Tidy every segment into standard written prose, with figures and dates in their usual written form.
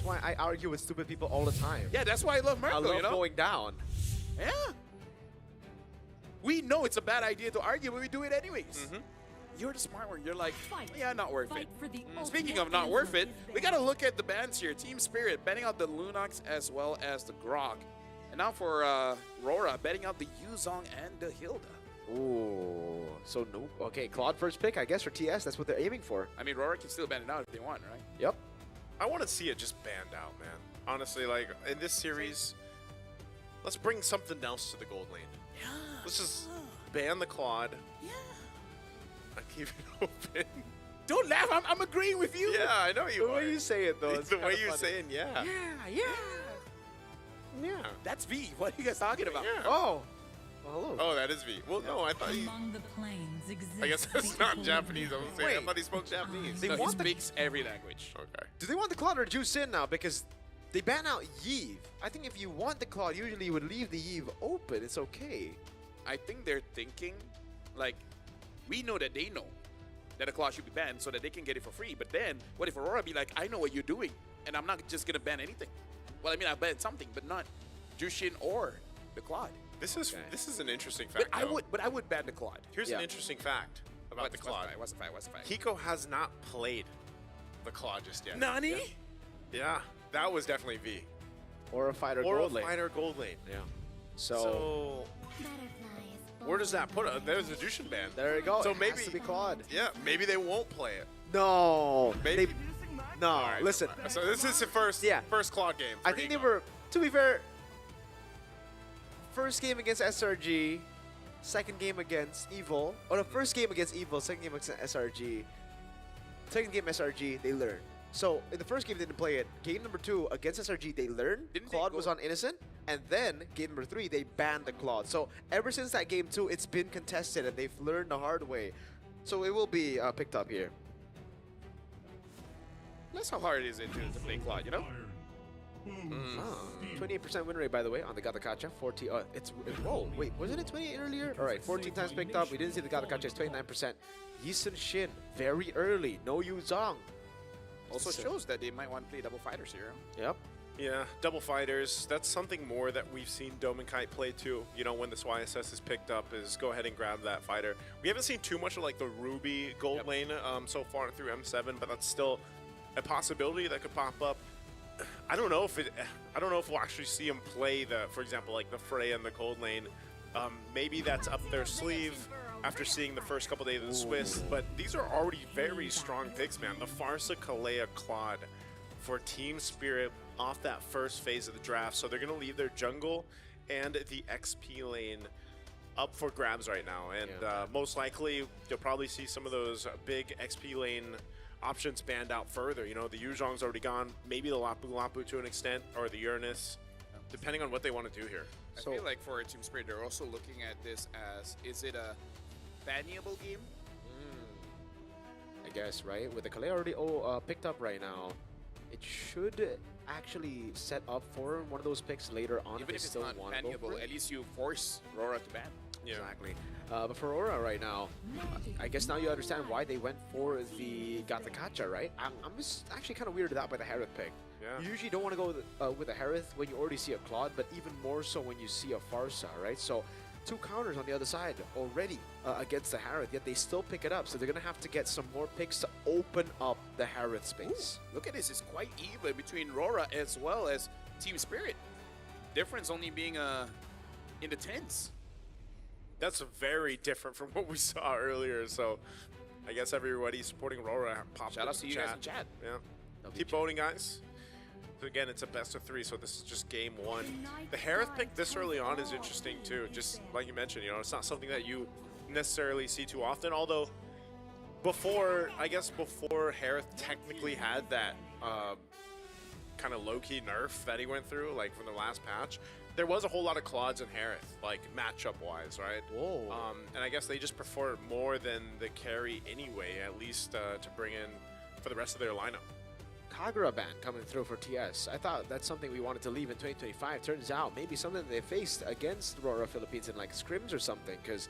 why I argue with stupid people all the time. Yeah, that's why I love Merco, I love you know? going down. Yeah. We know it's a bad idea to argue, but we do it anyways. You're the smart one. You're like, yeah, not worth it. Speaking of not worth it, we got to look at the bans here. Team Spirit betting out the Lunox as well as the Grog. And now for Aurora, betting out the Yuzong and the Hilda. Ooh, so no. Okay, Claude first pick, I guess, for TS. That's what they're aiming for. I mean, Aurora can still ban it out if they want, right? Yep. I want to see it just banned out, man. Honestly, like, in this series, let's bring something else to the gold lane. Yeah. Let's just ban the Claude. Yeah. I keep it open. Don't laugh. I'm agreeing with you. Yeah, I know you The are. way you say it, though. It's the way you're saying, yeah. Yeah. Yeah. That's V. What are you guys talking about? Yeah. Oh. Well, hello. Oh, that is V. Well, no, I thought he... Among the plains I guess that's not Japanese. I was saying. I Wait. thought he spoke Japanese. They No, he want the- speaks every language. Okay. Do they want the Claude or Juice in now? Because they ban out Yves. I think if you want the Claude, usually you would leave the Yves open. It's okay. I think they're thinking, like, we know that they know that a Claw should be banned so that they can get it for free. But then, what if Aurora be like, I know what you're doing, and I'm not just gonna ban anything. Well, I mean, I'll ban something, but not Jushin or the Claude. This is an interesting But fact. I would ban the Claude. Here's Yeah. an interesting fact about the Claude. What's the fact? Hiko has not played the Claude just yet. Nani? Yeah, that was definitely V. Or a fighter Or gold a lane. fighter gold lane. Yeah. So where does that put it? There's the Jushin ban. There you go. So It maybe has to be Claude. Yeah, maybe they won't play it. No. Maybe. No. All right, Listen. so this is the first Claude game. I for think they Hiko. were, to be fair, first game against SRG, second game against Evil. Or the first game against Evil, second game against SRG. Second game SRG, they learned. So in the first game they didn't play it. Game number 2 against SRG, they learned. Didn't they Claude go- was on Innocent. And then game number 3, they banned the Claude. So ever since that game 2, it's been contested and they've learned the hard way. So it will be picked up here. That's how hard it is to play Claude, you know? 28% win rate, by the way, on the Gatakacha. 40. Whoa, wait, wasn't it 28 earlier? All right, 14 times picked up. We didn't see the Gatakacha. It's 29%. Yisun Shin, very early. No Yu Zhang. Also shows that they might want to play double fighters here. Yep. Yeah, double fighters. That's something more that we've seen Dominkite play too. You know, when this YSS is picked up, is go ahead and grab that fighter. We haven't seen too much of like the Ruby gold lane so far through M7, but that's still a possibility that could pop up. I don't know if we'll actually see him play for example, like the Frey and the gold lane. Maybe that's up their sleeve after seeing the first couple days of the Swiss. But these are already very strong picks, man. The Farsa, Kalea, Claude for Team Spirit off that first phase of the draft. So they're going to leave their jungle and the XP lane up for grabs right now. And most likely, you'll probably see some of those big XP lane options banned out further. You know, the Yuzhong's already gone. Maybe the Lapu Lapu to an extent, or the Uranus, depending on what they want to do here. I feel like for Team Spirit, they're also looking at this as, is it a bannable game? I guess, right? With the Kalea already picked up right now, it should actually set up for one of those picks later on. Even if they it's still not want to go for bannable, it. at least you force Aurora to ban. Yeah. Exactly. But for Aurora right now, I guess now you understand why they went for the Gatakacha, right? I'm just actually kind of weirded out by the Harith pick. Yeah. You usually don't want to go with a Harith when you already see a Claude, but even more so when you see a Farsa, right? So 2 counters on the other side already against the Harith, yet they still pick it up. So they're going to have to get some more picks to open up the Harith space. Look at this, it's quite even between Aurora as well as Team Spirit. Difference only being in the tens. That's very different from what we saw earlier. So I guess everybody supporting Aurora popped Shout up out to you guys in chat. Yeah. Keep voting, guys. So again, it's a best of 3, so this is just game 1. The Harith pick this early on is interesting too. Just like you mentioned, you know, it's not something that you necessarily see too often. Although before Harith technically had that kind of low-key nerf that he went through, like from the last patch, there was a whole lot of Claudes in Harith, like matchup-wise, right? Whoa. And I guess they just prefer it more than the carry anyway, at least to bring in for the rest of their lineup. Kagura ban coming through for TS. I thought that's something we wanted to leave in 2025. Turns out maybe something they faced against Aurora Philippines in like scrims or something, because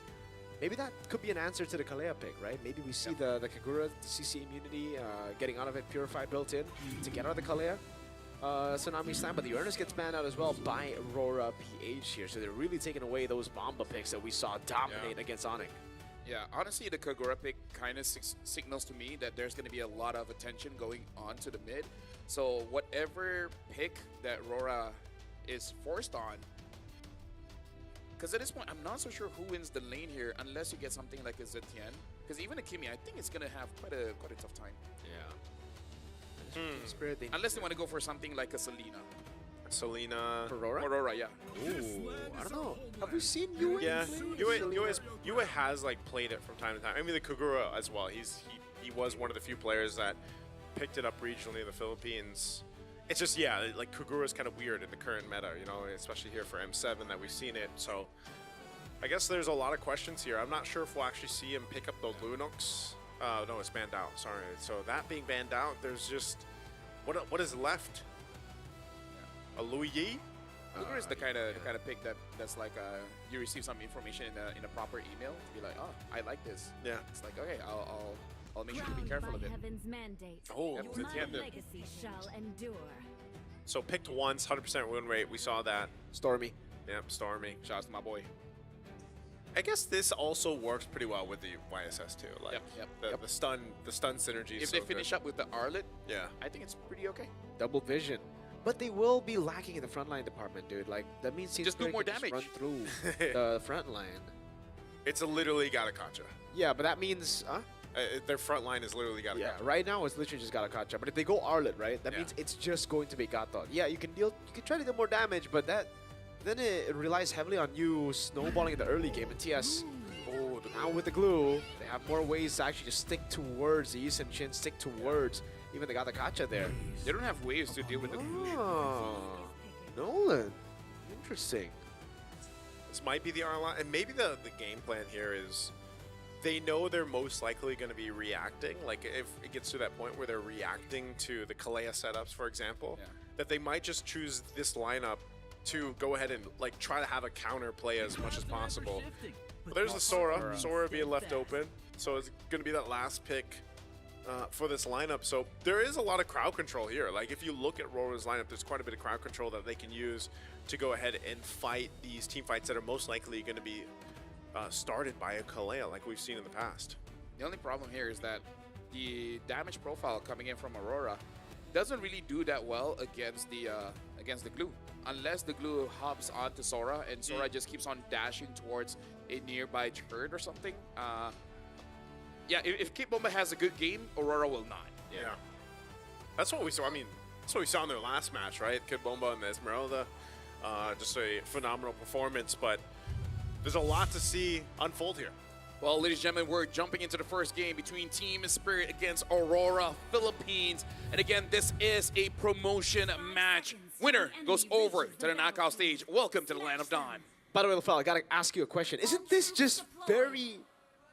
maybe that could be an answer to the Kalea pick, right? Maybe we see the Kagura CC immunity getting out of it, Purify built in to get out of the Kalea. Tsunami Slam, but the Uranus gets banned out as well by Aurora PH here. So they're really taking away those Bomba picks that we saw dominate against Onyx. Yeah, honestly, the Kagura pick kind of signals to me that there's going to be a lot of attention going on to the mid. So whatever pick that Aurora is forced on, because at this point, I'm not so sure who wins the lane here unless you get something like a Zetienne. Because even a Kimi, I think it's going to have quite a tough time. Yeah. Spirit, Unless they want to go for something like a Selena. Selena. Aurora? Aurora, yeah. Ooh, I don't know. Have we seen Yue? Yeah, play Yue has like played it from time to time. I mean, the Kagura as well. He was one of the few players that picked it up regionally in the Philippines. It's just, yeah, like Kagura is kind of weird in the current meta, you know, especially here for M7 that we've seen it. So I guess there's a lot of questions here. I'm not sure if we'll actually see him pick up the Lunox. No, it's banned out. Sorry. So that being banned out, there's just what is left? A Louis Yi? Kagura is the kind of pick that's like you receive some information in a proper email to be like, oh, I like this. Yeah. It's like, okay, I'll make sure to be careful of it. Oh, Yep, Zetienne. legacy shall endure. So picked once, 100% win rate. We saw that. Stormy. Yep, Stormy. Shout out to my boy. I guess this also works pretty well with the YSS too. Like Yep. the stun synergy. If they finish up with the Arlet, yeah, I think it's pretty okay. Double vision. But they will be lacking in the frontline department, dude. Like, that means Team Just do Spirit more can damage. run through the front line. it's a literally Gatakacha. Yeah, but that means... Their front line is literally Gatakacha. yeah, right now it's literally just Gatakacha. But if they go Arlet, right, that Yeah. means it's just going to be Gatot. Yeah, you can try to deal more damage, but then it relies heavily on you snowballing in the early game. And TS, now with the glue, they have more ways to actually just stick towards the Yisun Shin, stick towards even the Gatakacha there. They don't have waves to deal with the glue. Oh, Nolan. Interesting. This might be the R line, and maybe the game plan here is they know they're most likely going to be reacting. Like if it gets to that point where they're reacting to the Kalea setups, for example, that they might just choose this lineup to go ahead and like try to have a counter play as much as possible. But there's the Sora being left open, so it's going to be that last pick for this lineup. So there is a lot of crowd control here. Like if you look at Aurora's lineup, there's quite a bit of crowd control that they can use to go ahead and fight these team fights that are most likely going to be started by a Kalea like we've seen in the past. The only problem here is that the damage profile coming in from Aurora doesn't really do that well against the glue. Unless the glue hops onto Sora and Sora just keeps on dashing towards a nearby turret or something. Yeah, if Kid Bomba has a good game, Aurora will not. Yeah. That's what we saw. I mean, that's what we saw in their last match, right? Kid Bomba and Esmeralda. Just a phenomenal performance, but there's a lot to see unfold here. Well, ladies and gentlemen, we're jumping into the first game between Team Spirit against Aurora Philippines. And again, this is a promotion match. Winner goes over to the knockout stage. Welcome to the Land of Dawn. By the way, Lafel, I gotta ask you a question. Isn't this just very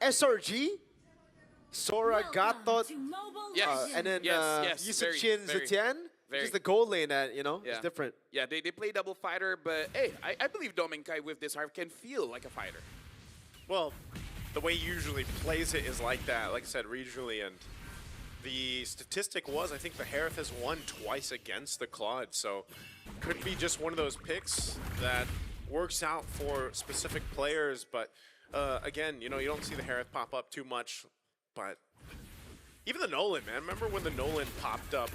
SRG? Sora, Gatot, Yes. and then yes, Yisun very, Shin, very, Zetienne? very. Just the gold lane that, you know, is different. Yeah, they play double fighter, but hey, I believe Dominkai with this harp can feel like a fighter. Well, the way he usually plays it is like that, like I said, regionally, and the statistic was, I think the Harith has won twice against the Claude, so could be just one of those picks that works out for specific players, but again, you know, you don't see the Harith pop up too much, but even the Nolan, man, remember when the Nolan popped up?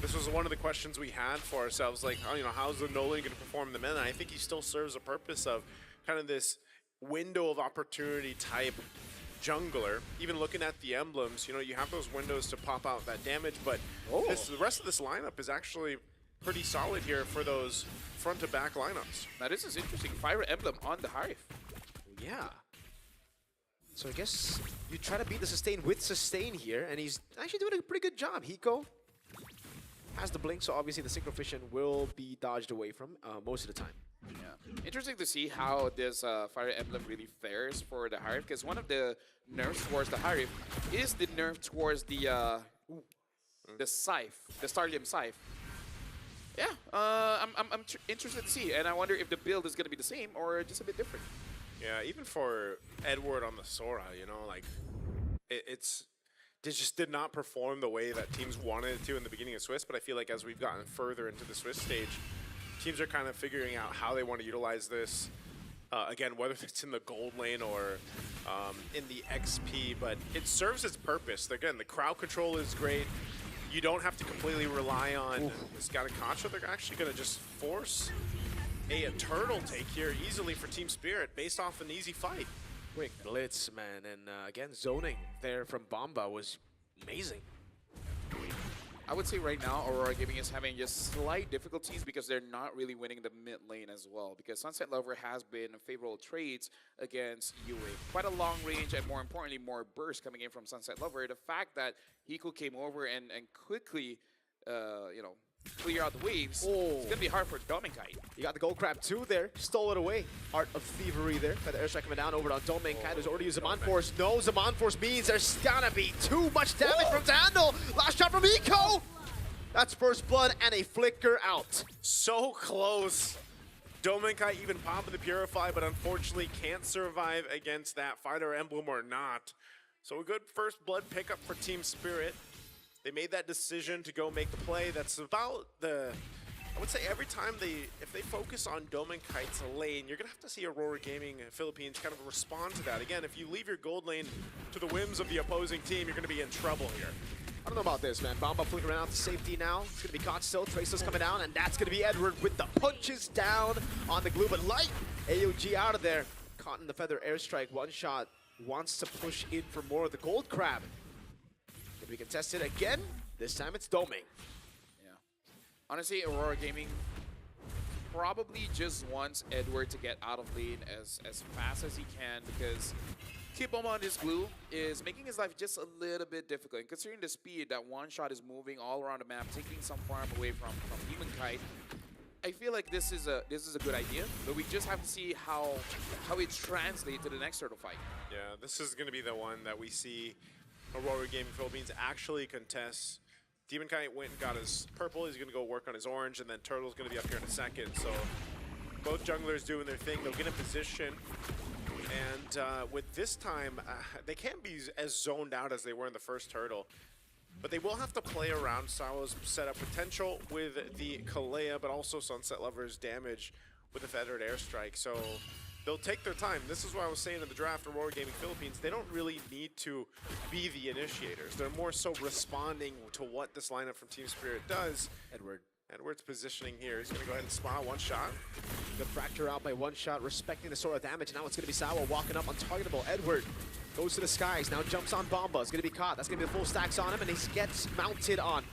This was one of the questions we had for ourselves, like, oh, you know, how's the Nolan going to perform in the meta? I think he still serves a purpose of kind of this window of opportunity type jungler. Even looking at the emblems, you know, you have those windows to pop out that damage, but the rest of this lineup is actually pretty solid here for those front to back lineups. Now this is interesting. Fire Emblem on the Harith. Yeah. So I guess you try to beat the sustain with sustain here, and he's actually doing a pretty good job. Hiko has the blink, so obviously the Synchro Fission will be dodged away from most of the time. Yeah. Interesting to see how this Fire Emblem really fares for the Harith, because one of the nerfs towards the Harith is the nerf towards the Scythe, the Starlium Scythe. Yeah, I'm interested to see, and I wonder if the build is going to be the same or just a bit different. Yeah, even for Edward on the Sora, you know, like it's just did not perform the way that teams wanted it to in the beginning of Swiss, but I feel like as we've gotten further into the Swiss stage, teams are kind of figuring out how they want to utilize this. Again, whether it's in the gold lane or in the XP, but it serves its purpose. Again, the crowd control is great. You don't have to completely rely on this Ganakacha. They're actually going to just force a turtle take here easily for Team Spirit based off an easy fight. Quick blitz, man, and again, zoning there from Bomba was amazing. I would say right now, Aurora Gaming is having just slight difficulties because they're not really winning the mid lane as well. Because Sunset Lover has been favorable trades against UA. Quite a long range and more importantly, more burst coming in from Sunset Lover. The fact that Hiko came over and quickly, you know, clear out the waves, it's going to be hard for Dominkite. You got the gold crab too there, stole it away. Art of Thievery there. Got the airstrike coming down over on Dominkite, who's already used Zaman Force. No, Zaman Force means there's gonna be too much damage from to handle. Last shot from Eco. That's first blood and a flicker out. So close. Dominkite even popping the Purify, but unfortunately can't survive against that Fighter Emblem or not. So a good first blood pickup for Team Spirit. They made that decision to go make the play. That's about the, I would say every time if they focus on Dominkite's lane, you're gonna have to see Aurora Gaming Philippines kind of respond to that. Again, if you leave your gold lane to the whims of the opposing team, you're gonna be in trouble here. I don't know about this, man. Bomba flickering out to safety now. It's gonna be caught still. Traceless coming down, and that's gonna be Edward with the punches down on the glue, but light. AUG out of there. Caught in the feather airstrike. One shot. Wants to push in for more of the gold crab. Gonna be contested again. This time it's Doming. Yeah. Honestly, Aurora Gaming probably just wants Edward to get out of lane as fast as he can because keep him on his glue is making his life just a little bit difficult. And considering the speed that one shot is moving all around the map, taking some farm away from Dominkite, I feel like this is a good idea, but we just have to see how it translates to the next turtle fight. Yeah, this is going to be the one that we see Aurora Gaming Philippines actually contest. Dominkite went and got his purple. He's going to go work on his orange, and then Turtle's going to be up here in a second. So both junglers doing their thing. They'll get in position. And with this time, they can't be as zoned out as they were in the first Turtle. But they will have to play around Sawa's setup potential with the Kalea, but also Sunset Lover's damage with the feathered airstrike. So they'll take their time. This is what I was saying in the draft, Aurora Gaming Philippines, they don't really need to be the initiators. They're more so responding to what this lineup from Team Spirit does. Edward's positioning here. He's going to go ahead and spot one shot. The fracture out by one shot, respecting the sort of damage. Now it's going to be Sawa walking up untargetable. Edward goes to the skies, now jumps on Bomba. It's going to be caught. That's going to be the full stacks on him, and he gets mounted on.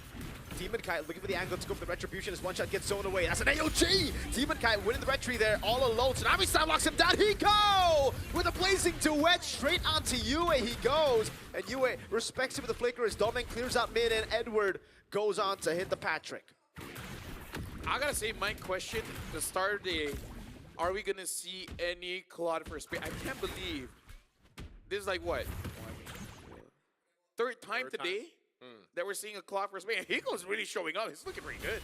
Dominkite looking for the angle to go for the retribution as one shot gets zoned away. That's an AOG! Dominkite winning the retry there all alone. Tsunami Stab locks him down. Hiko! With a blazing duet straight onto Yue he goes. And Yue respects him with the flicker as Doming clears out mid and Edward goes on to hit the Patrick. I gotta say, my question, the start of the day, are we gonna see any Claude for space? I can't believe this is like what? Third time today that we're seeing a Claude for space. Hiko's really showing up. He's looking pretty good.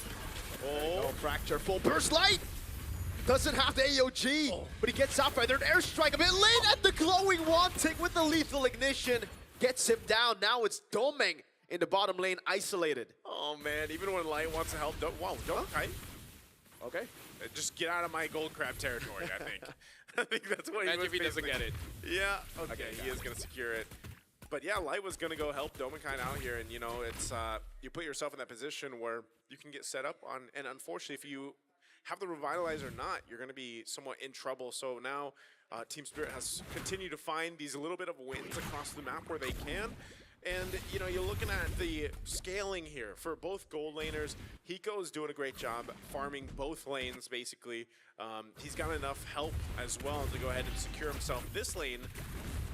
Oh, fracture, full burst light. Doesn't have the AOG, but he gets out feathered airstrike a bit late at the glowing wanting with the lethal ignition. Gets him down. Now it's Doming in the bottom lane, isolated. Oh man, even when Light wants to help, don't kite. Okay. Just get out of my gold crab territory, I think. I think that's what he was if he doesn't get it. Yeah, okay, he is going to secure it. But yeah, Light was going to go help Dominkite out here, and you know, it's you put yourself in that position where you can get set up on, and unfortunately, if you have the Revitalize or not, you're going to be somewhat in trouble. So now Team Spirit has continued to find these little bit of wins across the map where they can. And, you know, you're looking at the scaling here for both gold laners. Hiko's doing a great job farming both lanes, basically. He's got enough help as well to go ahead and secure himself this lane.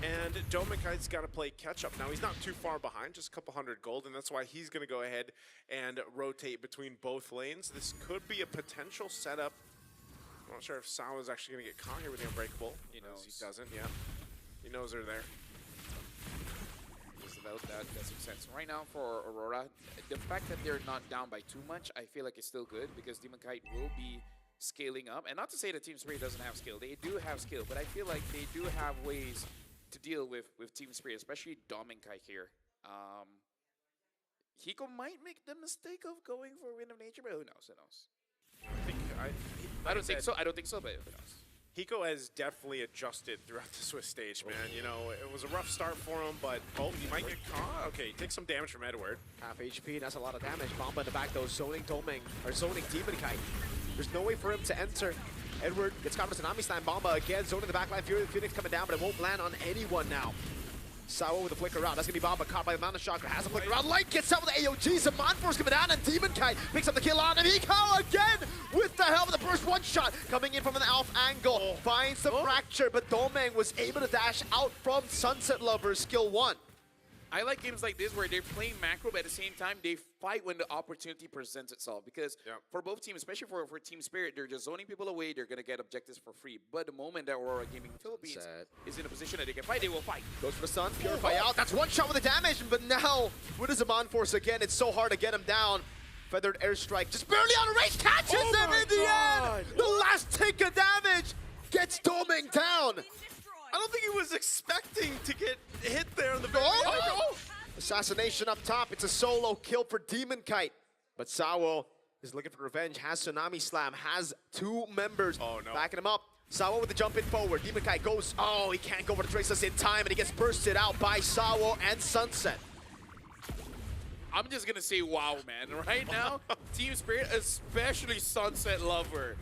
And Dominkite's got to play catch-up. Now, he's not too far behind, just a couple hundred gold, and that's why he's going to go ahead and rotate between both lanes. This could be a potential setup. I'm not sure if Sawa's actually going to get caught here with the Unbreakable. He knows. He doesn't, yeah. He knows they're there. That makes sense. Right now for Aurora, the fact that they're not down by too much, I feel like it's still good because Dominkite will be scaling up. And not to say that Team Spirit doesn't have skill. They do have skill, but I feel like they do have ways to deal with Team Spirit, especially Dominkite here. Hiko might make the mistake of going for Wind of Nature, but who knows? Who knows? I don't think so. I don't think so, but who knows? Hiko has definitely adjusted throughout the Swiss stage, man. You know, it was a rough start for him, but he might get caught. Okay, take some damage from Edward. Half HP, that's a lot of damage. Bomba in the back though, zoning Doming, or zoning Demon Kite. There's no way for him to enter. Edward gets caught with Tsunami Slam. Bomba again, zoning the backline. Fury of the Phoenix coming down, but it won't land on anyone now. Sawa with a flicker around. That's going to be Bomba caught by the Mountain Chakra. Has a flicker around. Light gets out with the AOG. Some Force coming down, and Demon Kite picks up the kill on him. Hiko again with the help of the burst one shot. Coming in from an Alf angle. Finds the fracture, but Domeng was able to dash out from Sunset Lover's skill 1. I like games like this where they're playing macro, but at the same time, they fight when the opportunity presents itself. Because for both teams, especially for Team Spirit, they're just zoning people away. They're going to get objectives for free. But the moment that Aurora Gaming Philippines is in a position that they can fight, they will fight. Goes for the stun, Purify out. That's one shot with the damage. But now, with his Zaman Force again, it's so hard to get him down. Feathered Airstrike just barely on range, catches him in the end. The last tick of damage gets Domeng down. I don't think he was expecting to get hit there in the very end. Assassination up top. It's a solo kill for Demon Kite. But Sawo is looking for revenge. Has Tsunami Slam. Has 2 members backing him up. Sawo with the jump in forward. Demon Kite goes. Oh, he can't go for the Traceless in time, and he gets bursted out by Sawo and Sunset. I'm just going to say wow, man. Right now, Team Spirit, especially Sunset Lover.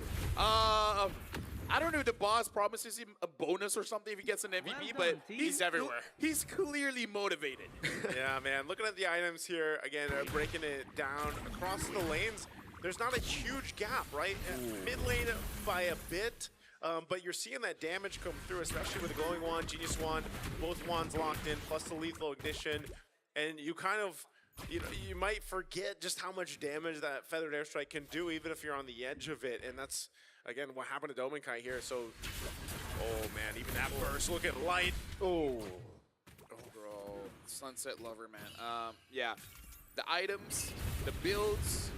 I don't know if the boss promises him a bonus or something if he gets an MVP, but he's everywhere. He's clearly motivated. Yeah, man. Looking at the items here, again, breaking it down across the lanes, there's not a huge gap, right? Mid lane by a bit, but you're seeing that damage come through, especially with the Glowing Wand, Genius Wand, both wands locked in, plus the Lethal Ignition, and you kind of, you might forget just how much damage that Feathered Airstrike can do, even if you're on the edge of it, and that's, again, what happened to Dominkai here. So, oh man, even that burst, look at Light. Oh, bro, Sunset Lover, man. Yeah, the items, the builds,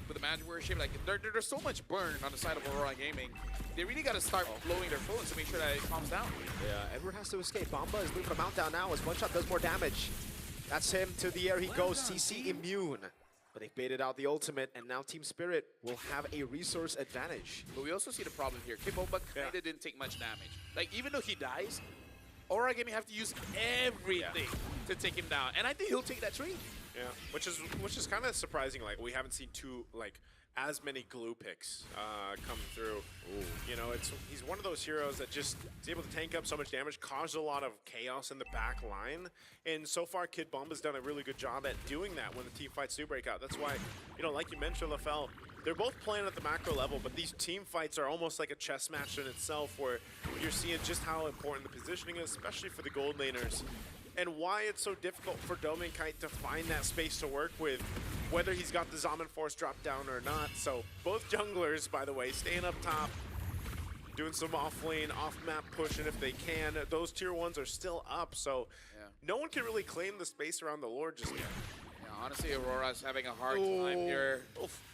with the Magic Worship, like there's so much burn on the side of Aurora Gaming. They really got to start blowing their phones to make sure that it calms down. Yeah, Edward has to escape. Bomba is looking for a mount down now as one shot does more damage. That's him to the air he goes. CC immune. But they've baited out the ultimate, and now Team Spirit will have a resource advantage. But we also see the problem here. Kimboba kind of didn't take much damage. Like, even though he dies, Aurora Gaming have to use everything to take him down. And I think he'll take that trade. Yeah, which is kind of surprising. Like, we haven't seen as many glue picks come through. Ooh. You know, he's one of those heroes that just is able to tank up so much damage, cause a lot of chaos in the back line. And so far, Kid Bomba's done a really good job at doing that when the team fights do break out. That's why, you know, like you mentioned, LaFell, they're both playing at the macro level, but these team fights are almost like a chess match in itself, where you're seeing just how important the positioning is, especially for the gold laners. And why it's so difficult for Dominkite to find that space to work with, whether he's got the Zaman Force drop down or not. So both junglers, by the way, staying up top, doing some off-lane, off-map pushing if they can. Those tier 1s are still up, so no one can really claim the space around the Lord just yet. Yeah, honestly, Aurora's having a hard time here.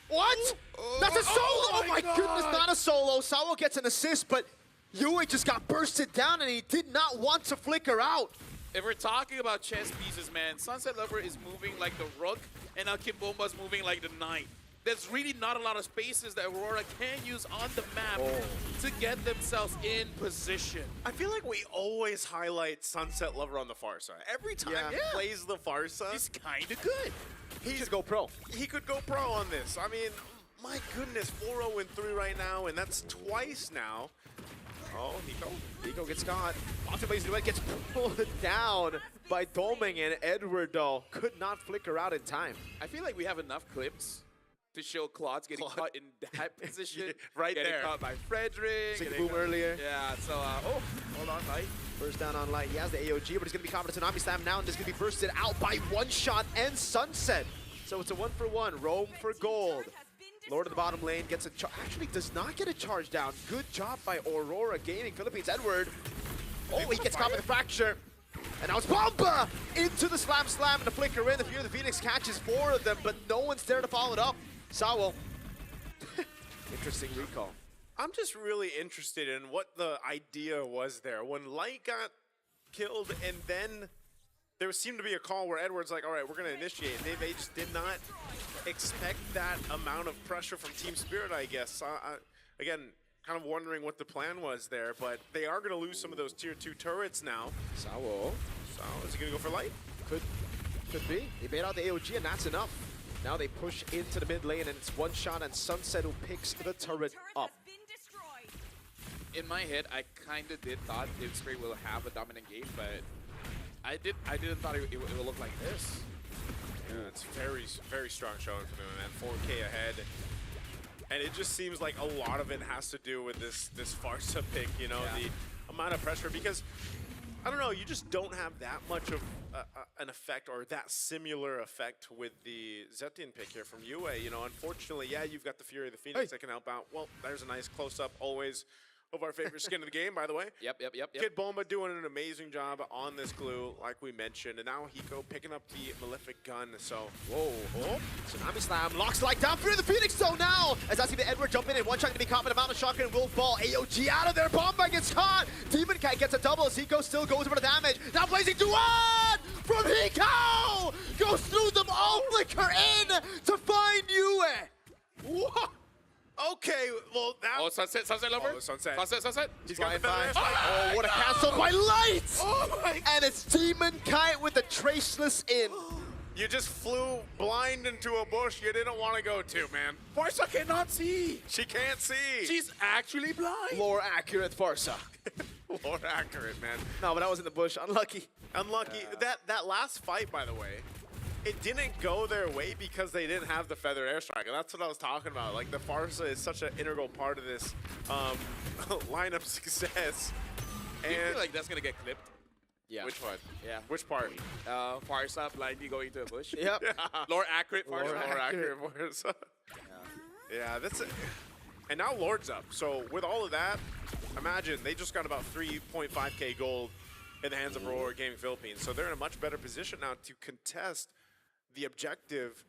What? That's a solo! Oh my goodness, not a solo. Sawo gets an assist, but Yui just got bursted down, and he did not want to flicker out. If we're talking about chess pieces, man, Sunset Lover is moving like the rook, and now Kimbomba's moving like the knight. There's really not a lot of spaces that Aurora can use on the map to get themselves in position. I feel like we always highlight Sunset Lover on the far side. Every time he plays the far side, he's kind of good. He should go pro. He could go pro on this. I mean, my goodness, 4-0-3 right now, and that's twice now. Oh, Hiko gets caught. Optimism gets pulled down by Doming, and Edward, though, could not flicker out in time. I feel like we have enough clips to show Claude's getting caught in that position. Right getting there. Caught by Frederick. Sick boom earlier. Yeah, so, hold on, Light. First down on Light. He has the AOG, but he's going to be caught with a Tsunami Slam now, and just going to be bursted out by one shot and Sunset. So it's a 1-for-1. Roam for gold. Lord of the bottom lane gets a actually does not get a charge down. Good job by Aurora Gaming Philippines. Edward. Oh, he gets caught with a fracture. And now it's Bomba into the slam and the flicker in. The Fury of the Phoenix catches 4 of them, but no one's there to follow it up. Sawo. Interesting recall. I'm just really interested in what the idea was there. When Light got killed and then there seemed to be a call where Edward's like, all right, we're going to initiate. They just did not expect that amount of pressure from Team Spirit, I guess. Again, kind of wondering what the plan was there, but they are going to lose some of those tier 2 turrets now. Sao. So is he going to go for light? Could be. He made out the AOG, and that's enough. Now they push into the mid lane, and it's one shot, and Sunset who picks the turret up. In my head, I kind of did thought Team Spirit will have a dominant game, but I didn't thought it would look like this. Yeah, it's very, very strong showing for them, man. 4K ahead. And it just seems like a lot of it has to do with this Farsa pick, you know, the amount of pressure, because I don't know, you just don't have that much of an effect or that similar effect with the Zetian pick here from UA. You know, unfortunately, yeah, you've got the Fury of the Phoenix that can help out. Well, there's a nice close-up always of our favorite skin of the game, by the way. Yep. Kid Bomba doing an amazing job on this glue, like we mentioned. And now Hiko picking up the Malefic gun, so... Whoa. Oh. Tsunami Slam locks like down through the Phoenix zone now! As I see the Edward jump in and one shot to be caught by the Mountain Shotgun and will fall. AOG out of there, Bomba gets caught! Demon Cat gets a double as Hiko still goes for the damage. Now Blazing Duan from Hiko! Goes through them all, flicker in to find Yue! Whoa! Okay, well, now... Oh, Sunset lover? Oh, Sunset. Sunset. He's got the Flying feather. Oh, what a cancel by Light! Oh my... And it's Demon Kite with the Traceless in. You just flew blind into a bush you didn't want to go to, man. Farsa cannot see. She can't see. She's actually blind. Lore accurate Farsa. Lore accurate, man. No, but that was in the bush. Unlucky. Unlucky. That last fight, by the way, it didn't go their way because they didn't have the feather airstrike, and that's what I was talking about. Like, the Farsa is such an integral part of this lineup success. And And feel like that's gonna get clipped. Yeah. which one? Yeah. Which part? Farsa blindly going to a bush. Yep. Lore accurate Farsa. Lore accurate Farsa. Yeah, that's it. And now Lord's up. So with all of that, imagine they just got about 3.5K gold in the hands of Aurora Gaming Philippines. So they're in a much better position now to contest the objective,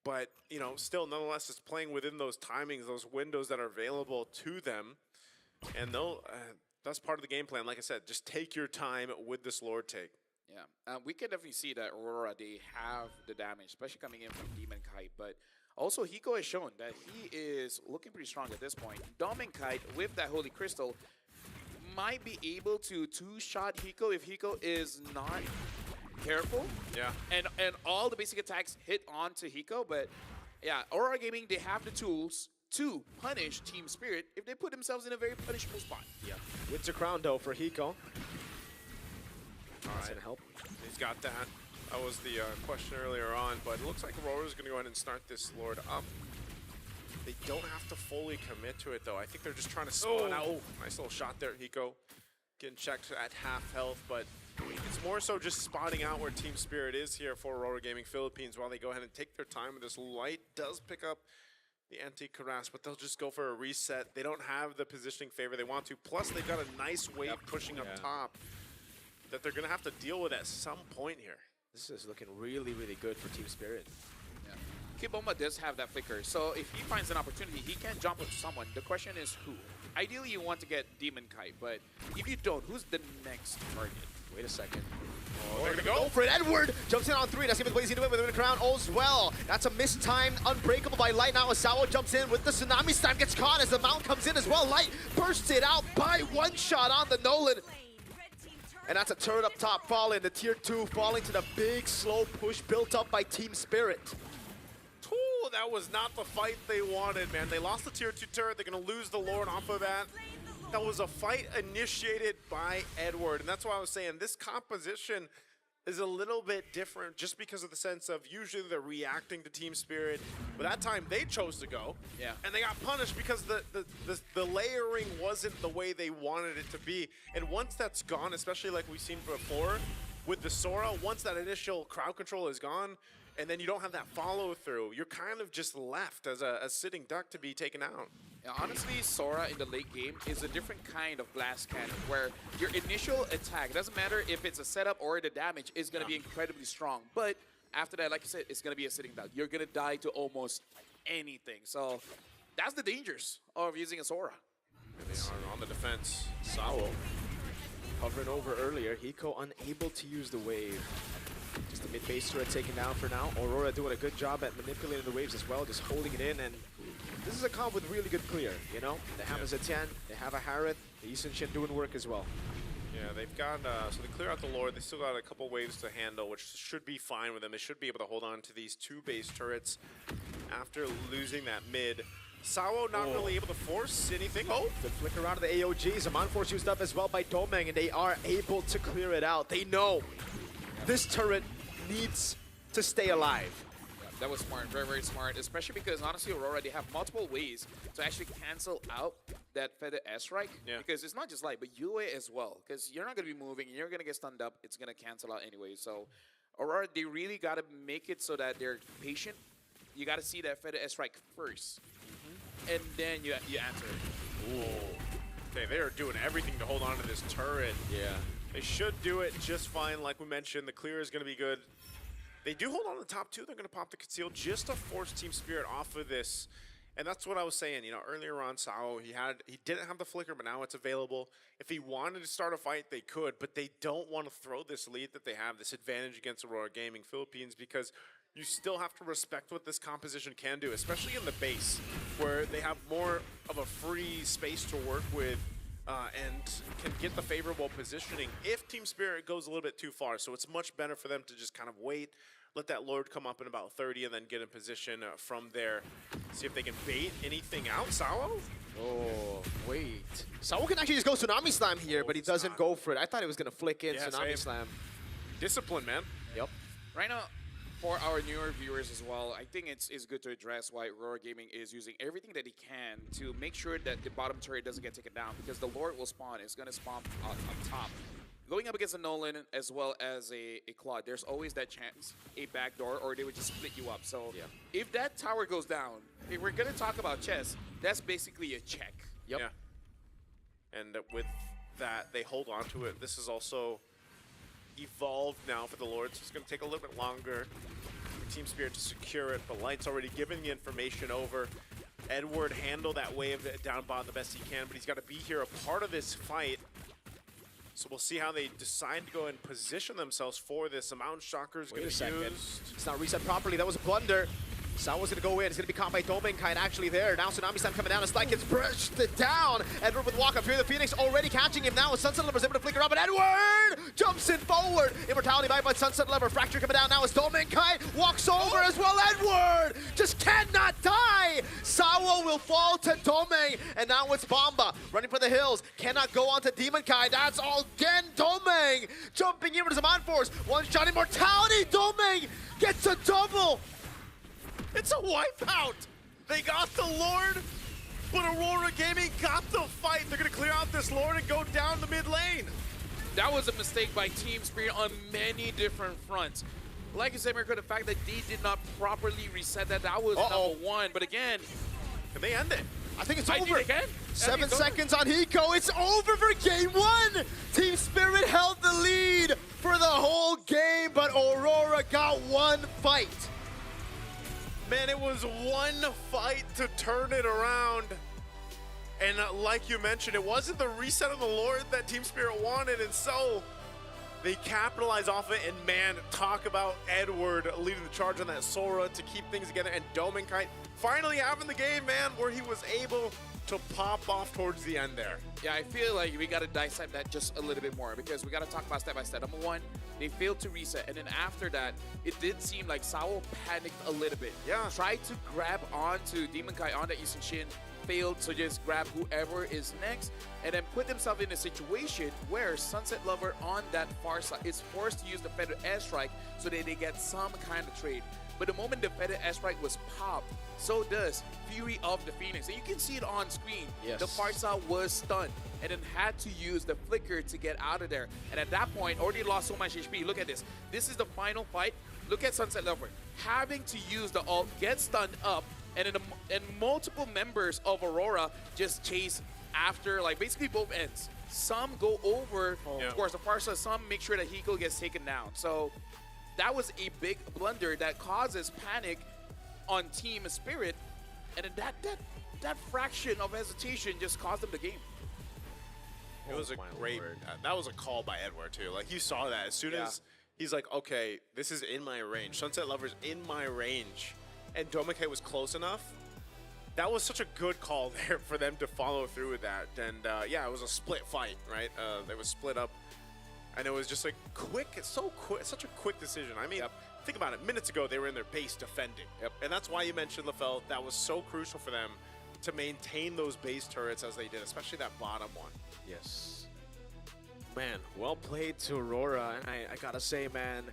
but you know, still nonetheless it's playing within those timings, those windows that are available to them. And they'll that's part of the game plan. Like I said, just take your time with this Lord take. Yeah, we can definitely see that Aurora, they have the damage, especially coming in from Demon Kite, but also Hiko has shown that he is looking pretty strong at this point. Demon Kite with that Holy Crystal might be able to two-shot Hiko if Hiko is not careful. Yeah. And all the basic attacks hit onto Hiko, but yeah, Aurora Gaming, they have the tools to punish Team Spirit if they put themselves in a very punishable spot. Yeah. Winter Crown though for Hiko. That's gonna help. He's got that. That was the question earlier on, but it looks like Aurora's going to go ahead and start this Lord up. They don't have to fully commit to it, though. I think they're just trying to spawn out. Oh, nice little shot there, Hiko. Getting checked at half health, but it's more so just spotting out where Team Spirit is here for Aurora Gaming Philippines while they go ahead and take their time with this. Light does pick up the anti-Karas, but they'll just go for a reset. They don't have the positioning favor they want to. Plus, they've got a nice wave pushing up top that they're going to have to deal with at some point here. This is looking really, really good for Team Spirit. Yeah. Kid Bomba does have that flicker, so if he finds an opportunity, he can jump with someone. The question is who? Ideally, you want to get Demon Kite, but if you don't, who's the next target? Wait a second. Oh, they're going to Go for it. Edward jumps in on 3. That's even Blazing to it with the crown as well. That's a mistimed Unbreakable by Light. Now Asawa jumps in with the Tsunami Slam. Gets caught as the Mount comes in as well. Light bursts it out by one shot on the Nolan. And that's a turret up top falling. The tier 2 falling to the big slow push built up by Team Spirit. Ooh, that was not the fight they wanted, man. They lost the tier 2 turret. They're going to lose the Lord off of that. That was a fight initiated by Edward. And that's why I was saying this composition is a little bit different just because of the sense of usually they're reacting to Team Spirit. But that time they chose to go. Yeah. And they got punished because the layering wasn't the way they wanted it to be. And once that's gone, especially like we've seen before with the Sora, once that initial crowd control is gone, and then you don't have that follow through, you're kind of just left as a sitting duck to be taken out. Yeah, honestly, Sora in the late game is a different kind of blast cannon where your initial attack, doesn't matter if it's a setup or the damage, is going to be incredibly strong. But after that, like you said, it's going to be a sitting duck. You're going to die to almost anything. So that's the dangers of using a Sora. They are on the defense. Sao hovering over earlier. Hiko unable to use the wave. Just the mid base turret taken down for now. Aurora doing a good job at manipulating the waves as well, just holding it in. And this is a comp with really good clear, you know? They have a Zetian, they have a Harith, the Eastern Shin doing work as well. Yeah, they've got, so they clear out the Lord. They still got a couple waves to handle, which should be fine with them. They should be able to hold on to these 2 base turrets after losing that mid. Sawo not really able to force anything. Oh! The flicker out of the AOGs. A Force used up as well by Domeng, and they are able to clear it out. They know this turret needs to stay alive. Yeah, that was smart, very, very smart, especially because honestly, Aurora, they have multiple ways to actually cancel out that Feather S-Strike. Yeah. Because it's not just light, but UA as well. Because you're not going to be moving, you're going to get stunned up, it's going to cancel out anyway. So Aurora, they really got to make it so that they're patient. You got to see that Feather S-Strike first. And then you answer it. Ooh. Okay, they are doing everything to hold on to this turret. Yeah. They should do it just fine. Like we mentioned, the clear is going to be good. They do hold on to the top 2. They're going to pop the conceal just to force Team Spirit off of this. And that's what I was saying. You know, earlier on, Sao, he didn't have the flicker, but now it's available. If he wanted to start a fight, they could, but they don't want to throw this lead that they have, this advantage against Aurora Gaming Philippines, because you still have to respect what this composition can do, especially in the base, where they have more of a free space to work with and can get the favorable positioning if Team Spirit goes a little bit too far. So it's much better for them to just kind of wait, let that Lord come up in about 30, and then get in position from there. See if they can bait anything out. Sao? Oh, wait. Sao can actually just go Tsunami Slam here, but he doesn't go for it. I thought he was going to flick in Tsunami Slam. Discipline, man. Yep. Right now, for our newer viewers as well, I think it's good to address why Aurora Gaming is using everything that he can to make sure that the bottom turret doesn't get taken down, because the Lord will spawn. It's going to spawn up top. Going up against a Nolan as well as a Claude, there's always that chance, a backdoor, or they would just split you up. So if that tower goes down, if we're going to talk about chess, that's basically a check. Yep. Yeah. And with that, they hold on to it. This is also evolved now for the Lord, so it's going to take a little bit longer for Team Spirit to secure it, but Light's already given the information over. Edward handled that wave down bottom the best he can, but he's got to be here a part of this fight. So we'll see how they decide to go and position themselves for this. The Mountain Shocker is going to be used. It's not reset properly. That was a blunder. Sao's going to go in. It's going to be caught by Domenkai actually there. Now Tsunami Slam coming down. It's like it's pushed down. Edward with walk up. Fear the Phoenix already catching him now. Sunset Lover's able to flicker up, but Edward jumps in forward. Immortality by Sunset Lover. Fracture coming down now as Domenkai walks over as well. Edward just cannot die. Sao will fall to Domeng, and now it's Bomba running for the hills. Cannot go on to Demon Kai. That's all again. Domeng jumping in with his Force. One shot Immortality. Domeng gets a double. It's a wipeout! They got the Lord, but Aurora Gaming got the fight. They're gonna clear out this Lord and go down the mid lane. That was a mistake by Team Spirit on many different fronts. Like you said, Mirko, the fact that they did not properly reset that was number 1. But again, can they end it? I think it's I over. think they can. 7 seconds on Hiko. It's over for game 1. Team Spirit held the lead for the whole game, but Aurora got one fight. Man, it was one fight to turn it around. And like you mentioned, it wasn't the reset of the Lord that Team Spirit wanted, and so they capitalize off it. And man, talk about Edward leading the charge on that Sora to keep things together, and Domenkai finally having the game, man, where he was able to pop off towards the end there. Yeah, I feel like we got to dissect that just a little bit more, because we got to talk about step by step. Number 1, they failed to reset, and then after that, it did seem like Sao panicked a little bit. Yeah. Tried to grab onto Demon Kai on the Eastern Shin, failed to just grab whoever is next, and then put himself in a situation where Sunset Lover on that far side is forced to use the Feather Airstrike so that they get some kind of trade. But the moment the Feather Airstrike was popped, so does Fury of the Phoenix. And you can see it on screen. Yes. The Farsa was stunned and then had to use the flicker to get out of there. And at that point, already lost so much HP. Look at this. This is the final fight. Look at Sunset Lover having to use the ult, get stunned up, and then multiple members of Aurora just chase after, like, basically both ends. Some go over, of course, the Farsa. Some make sure that Hiko gets taken down. So that was a big blunder that causes panic on Team Spirit, and then that fraction of hesitation just cost them the game. It was a great, that was a call by Edward too. Like, you saw that as soon as he's like, okay, this is in my range. Sunset Lover's in my range. And Domike was close enough. That was such a good call there for them to follow through with that. And yeah, it was a split fight, right? They was split up. And it was just like quick, it's so quick, such a quick decision. I mean, think about it. Minutes ago, they were in their base defending. And that's why you mentioned LaFell. That was so crucial for them to maintain those base turrets as they did, especially that bottom one. Yes. Man, well played to Aurora. And I gotta say, man,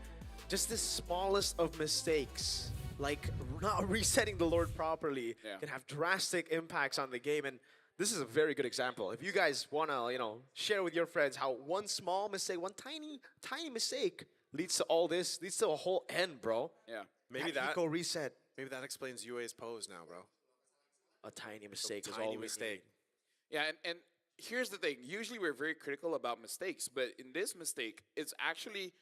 just the smallest of mistakes, like not resetting the Lord properly, can have drastic impacts on the game. And this is a very good example. If you guys wanna, share with your friends how one small mistake, one tiny mistake leads to all this, leads to a whole end, bro. Yeah. Maybe that eco reset. Maybe that explains UA's pose now, bro. A tiny mistake is Tiny all we mistake. need. Yeah, and here's the thing. Usually we're very critical about mistakes, but in this mistake, it's actually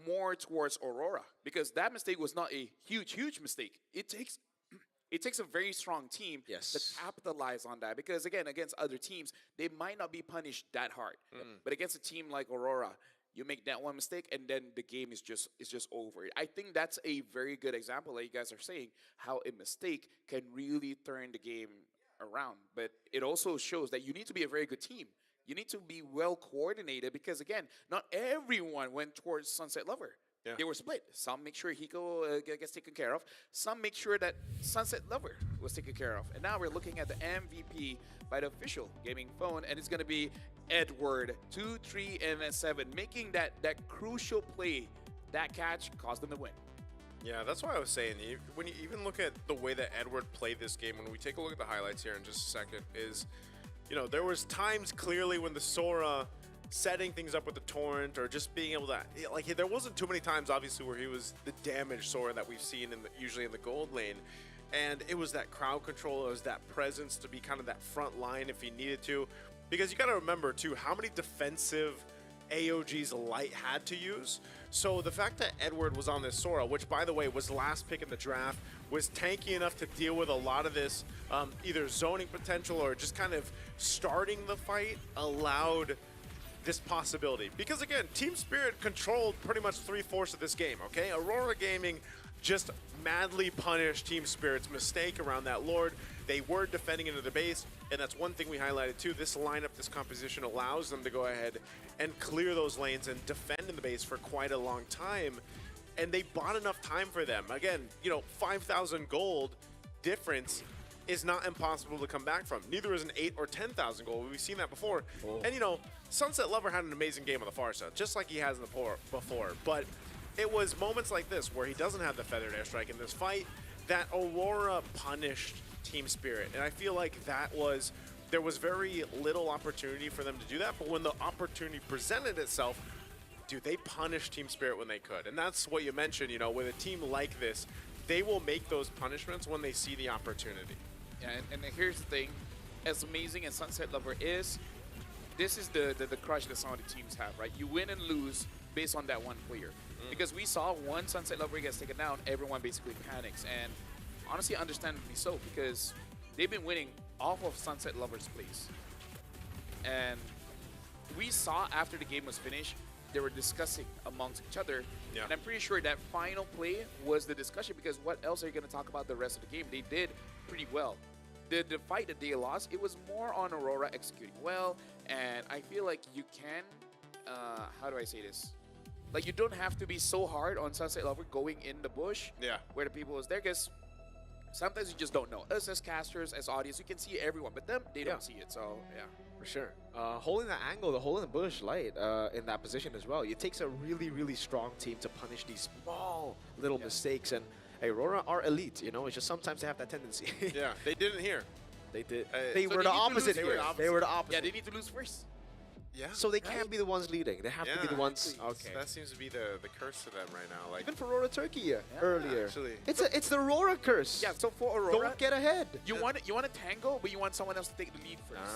more towards Aurora because that mistake was not a huge mistake. It takes a very strong team to capitalize on that because, again, against other teams, they might not be punished that hard. But against a team like Aurora, you make that one mistake, and then the game is just over. I think that's a very good example, like you guys are saying, how a mistake can really turn the game around. But it also shows that you need to be a very good team. You need to be well coordinated because, again, not everyone went towards Sunset Lover. Yeah. They were split. Some make sure Hiko gets taken care of. Some make sure that Sunset Lover was taken care of. And now we're looking at the MVP by the official gaming phone, and it's going to be Edward, 2, 3, and then 7, making that crucial play. That catch caused them to win. Yeah, that's why I was saying, when you even look at the way that Edward played this game, when we take a look at the highlights here in just a second, is, there was times clearly when the Sora setting things up with the Torrent or just being able to, there wasn't too many times, obviously, where he was the damaged Sora that we've seen usually in the gold lane. And it was that crowd control, it was that presence to be kind of that front line if he needed to. Because you got to remember, too, how many defensive AOGs Light had to use. So the fact that Edward was on this Sora, which, by the way, was last pick in the draft, was tanky enough to deal with a lot of this either zoning potential or just kind of starting the fight, allowed this possibility. Because, again, Team Spirit controlled pretty much 3/4 of this game, okay? Aurora Gaming just madly punished Team Spirit's mistake around that Lord. They were defending into the base, and that's one thing we highlighted too. This lineup, this composition allows them to go ahead and clear those lanes and defend in the base for quite a long time. And they bought enough time for them. Again, 5,000 gold difference is not impossible to come back from. Neither is an 8 or 10,000 gold. We've seen that before. Oh. And Sunset Lover had an amazing game on the Farsa, just like he has in the before. But it was moments like this where he doesn't have the feathered airstrike in this fight that Aurora punished Team Spirit. And I feel like there was very little opportunity for them to do that. But when the opportunity presented itself, dude, they punished Team Spirit when they could. And that's what you mentioned, with a team like this, they will make those punishments when they see the opportunity. Yeah, and here's the thing. As amazing as Sunset Lover is, this is the crush that some of the teams have, right? You win and lose based on that one player. Because we saw one Sunset Lover gets taken down, everyone basically panics. And honestly, understandably so, because they've been winning off of Sunset Lover's plays. And we saw after the game was finished, they were discussing amongst each other. Yeah. And I'm pretty sure that final play was the discussion, because what else are you going to talk about the rest of the game? They did pretty well. The fight that they lost, it was more on Aurora executing well. And I feel like you can, how do I say this? Like, you don't have to be so hard on Sunset Lover going in the bush where the people is there, because sometimes you just don't know. Us as casters, as audience, you can see everyone, but them, they don't see it. So, yeah. For sure. Holding that angle, the hole in the bush, Light, in that position as well. It takes a really, really strong team to punish these small little mistakes. And Aurora are elite, It's just sometimes they have that tendency. Yeah, they didn't here. They did. They were the opposite here. They were the opposite. Yeah, they need to lose first. Yeah. So they can't be the ones leading. They have to be the ones. Okay. That seems to be the curse to them right now. Like, even for Aurora Turkey earlier. Actually. It's the Aurora curse. Yeah, so for Aurora, don't get ahead. You want to tango, but you want someone else to take the lead first.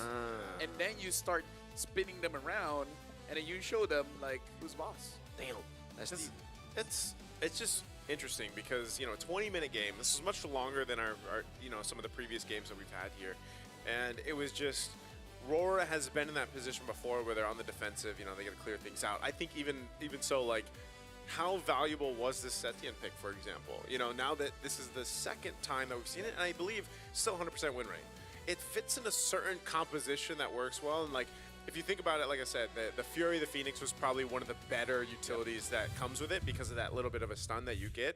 And then you start spinning them around, and then you show them like who's boss. Damn. That's deep. It's just interesting because 20-minute game. This is much longer than our some of the previous games that we've had here, and it was just. Aurora has been in that position before where they're on the defensive, they got to clear things out. I think even so, like, how valuable was this Setien pick, for example? You know, now that this is the second time that we've seen it, and I believe still 100% win rate. It fits in a certain composition that works well, and like, if you think about it, like I said, the Fury of the Phoenix was probably one of the better utilities that comes with it because of that little bit of a stun that you get.